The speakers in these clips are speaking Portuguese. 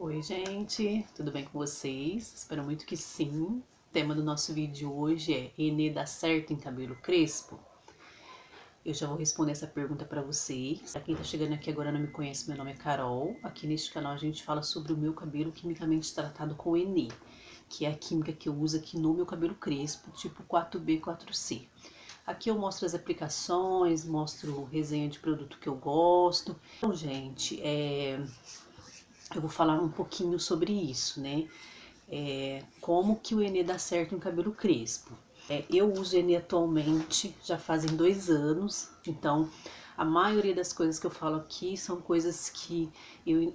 Oi, gente, tudo bem com vocês? Espero muito que sim. O tema do nosso vídeo hoje é: Enê dá certo em cabelo crespo? Eu já vou responder essa pergunta para vocês. Pra quem tá chegando aqui agora e não me conhece, meu nome é Carol. Aqui neste canal a gente fala sobre o meu cabelo quimicamente tratado com Enê, que é a química que eu uso aqui no meu cabelo crespo, tipo 4B, 4C. Aqui eu mostro as aplicações, mostro resenha de produto que eu gosto. Então, gente, eu vou falar um pouquinho sobre isso, né? Como que o Enê dá certo em cabelo crespo. Eu uso Enê atualmente, já fazem 2 anos, então a maioria das coisas que eu falo aqui são coisas que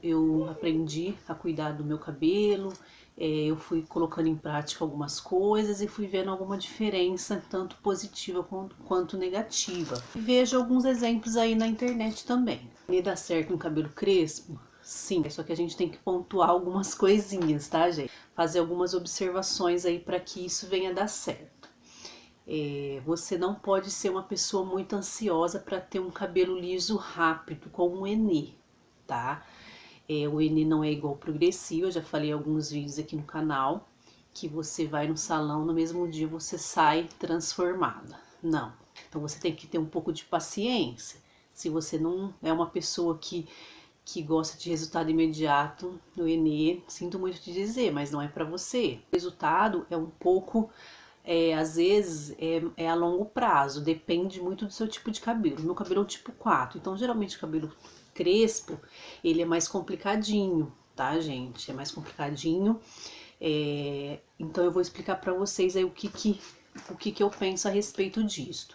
eu aprendi a cuidar do meu cabelo, eu fui colocando em prática algumas coisas e fui vendo alguma diferença, tanto positiva quanto negativa. Vejo alguns exemplos aí na internet também. Enê dá certo em cabelo crespo? Sim, só que a gente tem que pontuar algumas coisinhas, tá, gente? Fazer algumas observações aí para que isso venha a dar certo. Você não pode ser uma pessoa muito ansiosa para ter um cabelo liso rápido, como um Enê, tá? O Enê não é igual ao progressivo, eu já falei em alguns vídeos aqui no canal, que você vai no salão, no mesmo dia você sai transformada. Não. Então você tem que ter um pouco de paciência. Se você não é uma pessoa que gosta de resultado imediato no Enê, sinto muito te dizer, mas não é para você. O resultado é um pouco, às vezes, é a longo prazo, depende muito do seu tipo de cabelo. Meu cabelo é um tipo 4, então geralmente o cabelo crespo, ele é mais complicadinho, tá, gente? É mais complicadinho. Então eu vou explicar para vocês aí o que eu penso a respeito disso.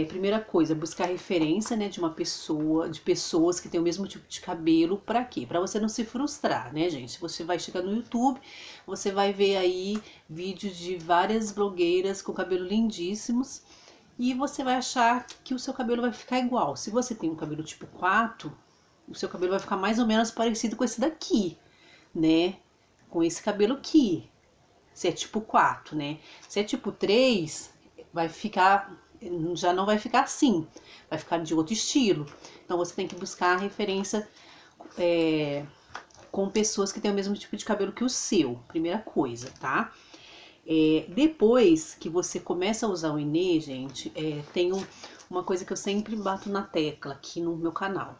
Primeira coisa, buscar referência, né, de uma pessoa, de pessoas que têm o mesmo tipo de cabelo, para quê? Para você não se frustrar, né, gente? Você vai chegar no YouTube, você vai ver aí vídeos de várias blogueiras com cabelo lindíssimos e você vai achar que o seu cabelo vai ficar igual. Se você tem um cabelo tipo 4, o seu cabelo vai ficar mais ou menos parecido com esse daqui, né? Com esse cabelo aqui. Se é tipo 4, né? Se é tipo 3, vai ficar, já não vai ficar assim, vai ficar de outro estilo. Então você tem que buscar a referência com pessoas que têm o mesmo tipo de cabelo que o seu, primeira coisa, tá? Depois que você começa a usar o Enê, gente, tem uma coisa que eu sempre bato na tecla aqui no meu canal.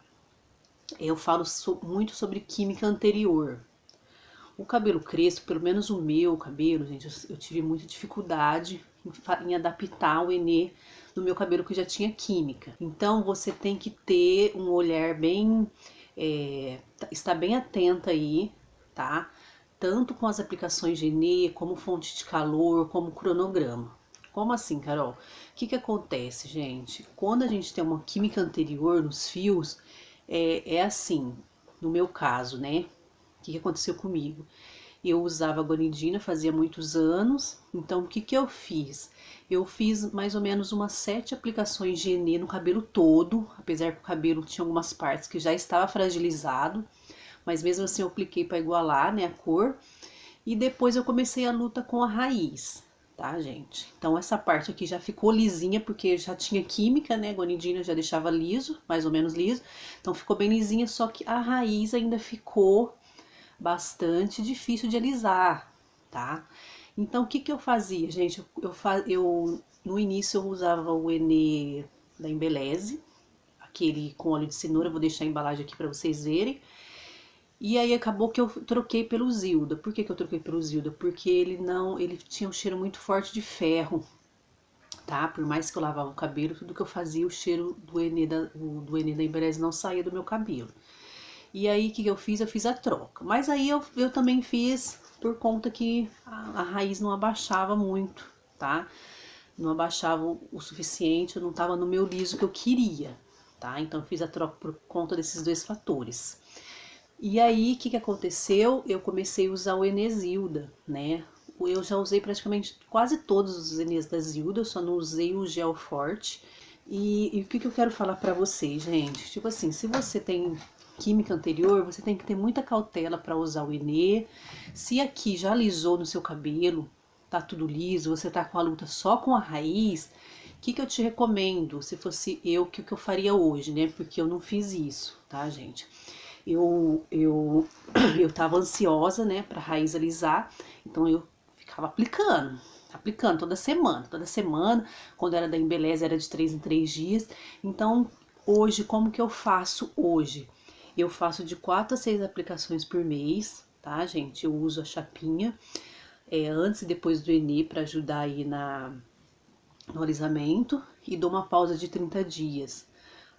Eu falo muito sobre química anterior. O cabelo crespo, pelo menos o meu cabelo, gente, eu tive muita dificuldade em adaptar o Enê no meu cabelo que já tinha química. Então você tem que ter um olhar bem, estar bem atenta aí, tá? Tanto com as aplicações de Enê, como fonte de calor, como cronograma. Como assim, Carol? O que acontece, gente? Quando a gente tem uma química anterior nos fios, é assim, no meu caso, né? O que aconteceu comigo? Eu usava guanidina fazia muitos anos, então o que eu fiz? Eu fiz mais ou menos umas 7 aplicações de Enê no cabelo todo, apesar que o cabelo tinha algumas partes que já estava fragilizado, mas mesmo assim eu apliquei para igualar, né, a cor, e depois eu comecei a luta com a raiz, tá, gente? Então essa parte aqui já ficou lisinha porque já tinha química, né? Guanidina já deixava liso, mais ou menos liso, então ficou bem lisinha, só que a raiz ainda ficou bastante difícil de alisar, tá? Então, o que eu fazia, gente? Eu no início eu usava o Enê da Embeleze, aquele com óleo de cenoura, vou deixar a embalagem aqui para vocês verem. E aí acabou que eu troquei pelo Zilda. Por que eu troquei pelo Zilda? Porque ele tinha um cheiro muito forte de ferro, tá? Por mais que eu lavava o cabelo, tudo que eu fazia, o cheiro do Enê da Embeleze não saía do meu cabelo. E aí, o que eu fiz? Eu fiz a troca. Mas aí eu também fiz por conta que a raiz não abaixava muito, tá? Não abaixava o suficiente, eu não tava no meu liso que eu queria, tá? Então, eu fiz a troca por conta desses dois fatores. E aí, o que aconteceu? Eu comecei a usar o Enesilda, né? Eu já usei praticamente quase todos os Enês da Zilda, eu só não usei o gel forte. E o que eu quero falar pra vocês, gente? Tipo assim, se você tem química anterior, você tem que ter muita cautela para usar o Enê. Se aqui já alisou no seu cabelo, tá tudo liso, você tá com a luta só com a raiz, o que eu te recomendo? Se fosse eu, o que eu faria hoje, né? Porque eu não fiz isso, tá, gente? eu tava ansiosa, né, pra raiz alisar, então eu ficava aplicando toda semana, quando era da Embeleza era de 3 em 3 dias. Então, hoje, como que eu faço hoje? Eu faço de 4 a 6 aplicações por mês, tá, gente? Eu uso a chapinha antes e depois do Enê para ajudar aí no alisamento e dou uma pausa de 30 dias.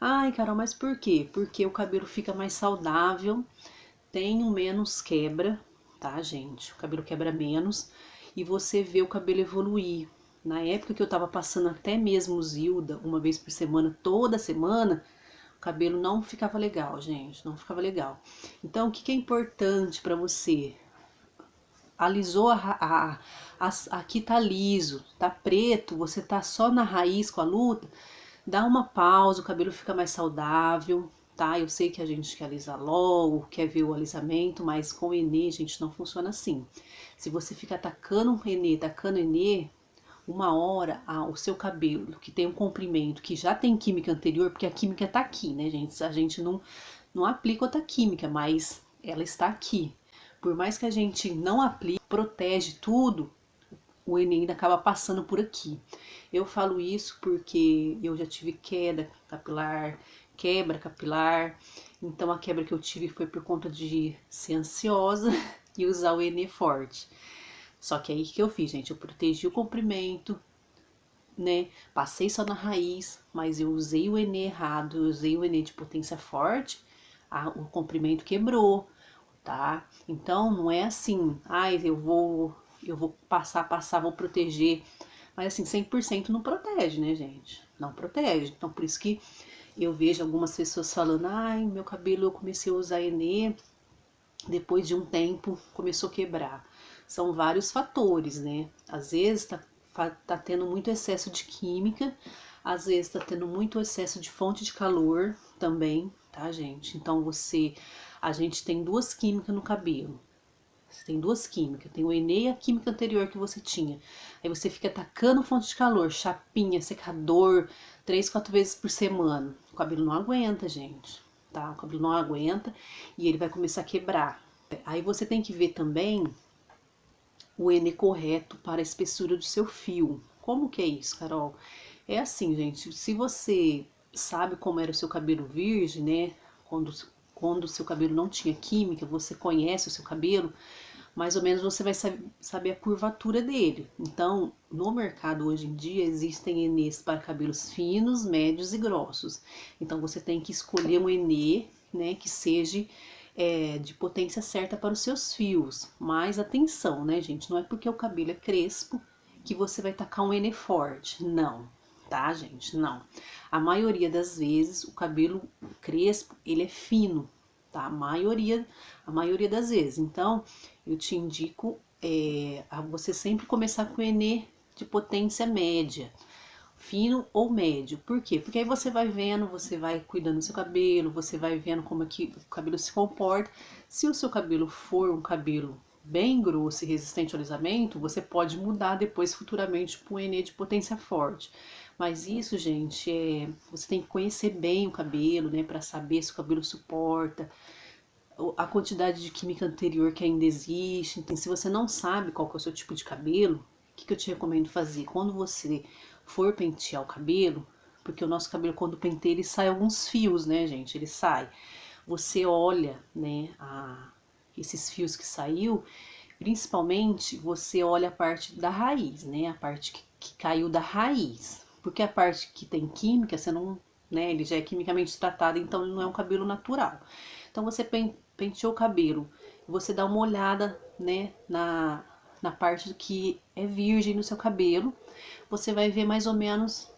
Ai, Carol, mas por quê? Porque o cabelo fica mais saudável, tenho menos quebra, tá, gente? O cabelo quebra menos e você vê o cabelo evoluir. Na época que eu tava passando até mesmo Zilda, uma vez por semana, toda semana, o cabelo não ficava legal, gente, não ficava legal. Então, o que é importante para você? Alisou aqui tá liso, tá preto, você tá só na raiz com a luta, dá uma pausa, o cabelo fica mais saudável, tá? Eu sei que a gente quer alisar logo, quer ver o alisamento, mas com o Enê, gente, não funciona assim. Se você ficar tacando Enê, uma hora o seu cabelo, que tem um comprimento, que já tem química anterior, porque a química tá aqui, né, gente? A gente não aplica outra química, mas ela está aqui. Por mais que a gente não aplique, protege tudo, o Enê ainda acaba passando por aqui. Eu falo isso porque eu já tive quebra capilar. Então a quebra que eu tive foi por conta de ser ansiosa e usar o Enê forte. Só que aí que eu fiz, gente, eu protegi o comprimento, né? Passei só na raiz, mas eu usei o Enê errado, eu usei o Enê de potência forte, o comprimento quebrou, tá? Então não é assim, ai, eu vou passar, vou proteger. Mas assim, 100% não protege, né, gente? Não protege. Então por isso que eu vejo algumas pessoas falando, ai, meu cabelo eu comecei a usar Enê, depois de um tempo começou a quebrar. São vários fatores, né? Às vezes tá tendo muito excesso de química, às vezes tá tendo muito excesso de fonte de calor também, tá, gente? Então a gente tem duas químicas no cabelo. Você tem duas químicas, tem o Enê e a química anterior que você tinha. Aí você fica atacando fonte de calor, chapinha, secador, 3, 4 vezes por semana. O cabelo não aguenta, gente, tá? O cabelo não aguenta e ele vai começar a quebrar. Aí você tem que ver também o Enê correto para a espessura do seu fio. Como que é isso, Carol? É assim, gente, se você sabe como era o seu cabelo virgem, né? Quando o seu cabelo não tinha química, você conhece o seu cabelo, mais ou menos você vai saber a curvatura dele. Então, no mercado hoje em dia existem Enês para cabelos finos, médios e grossos. Então, você tem que escolher um Enê, né, que seja de potência certa para os seus fios. Mas atenção, né, gente? Não é porque o cabelo é crespo que você vai tacar um Enê forte. Não, tá, gente? Não. A maioria das vezes o cabelo crespo ele é fino, tá? A maioria das vezes. Então, eu te indico a você sempre começar com o Enê de potência média, fino ou médio. Por quê? Porque aí você vai vendo, você vai cuidando do seu cabelo, você vai vendo como é que o cabelo se comporta. Se o seu cabelo for um cabelo bem grosso e resistente ao alisamento, você pode mudar depois futuramente para o Enê de potência forte. Mas isso, gente, você tem que conhecer bem o cabelo, né, para saber se o cabelo suporta a quantidade de química anterior que ainda existe. Então, se você não sabe qual que é o seu tipo de cabelo, o que eu te recomendo fazer? Quando você for pentear o cabelo, porque o nosso cabelo, quando penteia, ele sai alguns fios, né, gente? Ele sai. Você olha, né, esses fios que saiu, principalmente você olha a parte da raiz, né? A parte que caiu da raiz. Porque a parte que tem química, você não, né? Ele já é quimicamente tratado, então ele não é um cabelo natural. Então você penteou o cabelo, você dá uma olhada, né, na parte que é virgem no seu cabelo, você vai ver mais ou menos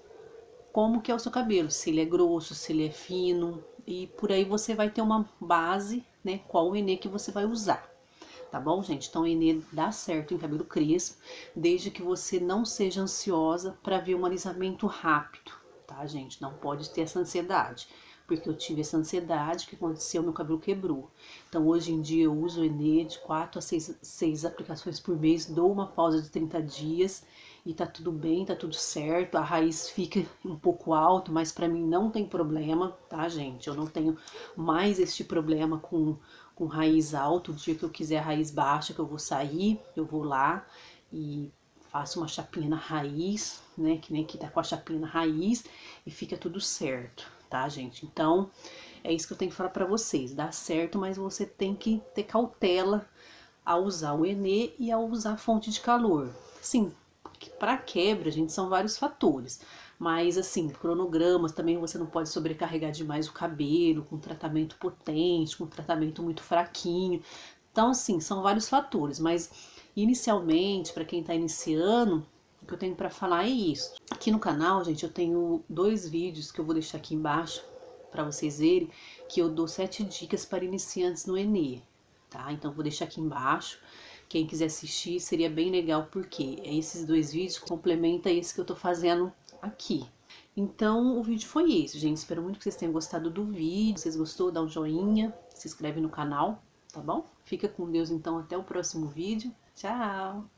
como que é o seu cabelo, se ele é grosso, se ele é fino, e por aí você vai ter uma base, né, qual o Enê que você vai usar. Tá bom, gente? Então, o Enê dá certo em cabelo crespo, desde que você não seja ansiosa para ver um alisamento rápido, tá, gente? Não pode ter essa ansiedade, porque eu tive essa ansiedade, que aconteceu, meu cabelo quebrou. Então, hoje em dia, eu uso o Enê de 4 a 6 aplicações por mês, dou uma pausa de 30 dias e tá tudo bem, tá tudo certo. A raiz fica um pouco alto, mas para mim não tem problema, tá, gente? Eu não tenho mais este problema com raiz alto. O dia que eu quiser raiz baixa, que eu vou sair, eu vou lá e faço uma chapinha na raiz, né? Que nem aqui tá com a chapinha na raiz e fica tudo certo, tá, gente? Então, é isso que eu tenho que falar para vocês. Dá certo, mas você tem que ter cautela ao usar o Enê e ao usar a fonte de calor. Sim, para quebra, gente, são vários fatores. Mas, assim, cronogramas também você não pode sobrecarregar demais o cabelo, com tratamento potente, com tratamento muito fraquinho. Então, assim, são vários fatores. Mas, inicialmente, para quem está iniciando, o que eu tenho para falar é isso. Aqui no canal, gente, eu tenho 2 vídeos que eu vou deixar aqui embaixo para vocês verem, que eu dou 7 dicas para iniciantes no Enê, tá? Então, vou deixar aqui embaixo. Quem quiser assistir, seria bem legal, porque esses 2 vídeos complementam esse que eu tô fazendo aqui. Então, o vídeo foi esse, gente. Espero muito que vocês tenham gostado do vídeo. Se vocês gostou, dá um joinha, se inscreve no canal, tá bom? Fica com Deus, então, até o próximo vídeo. Tchau!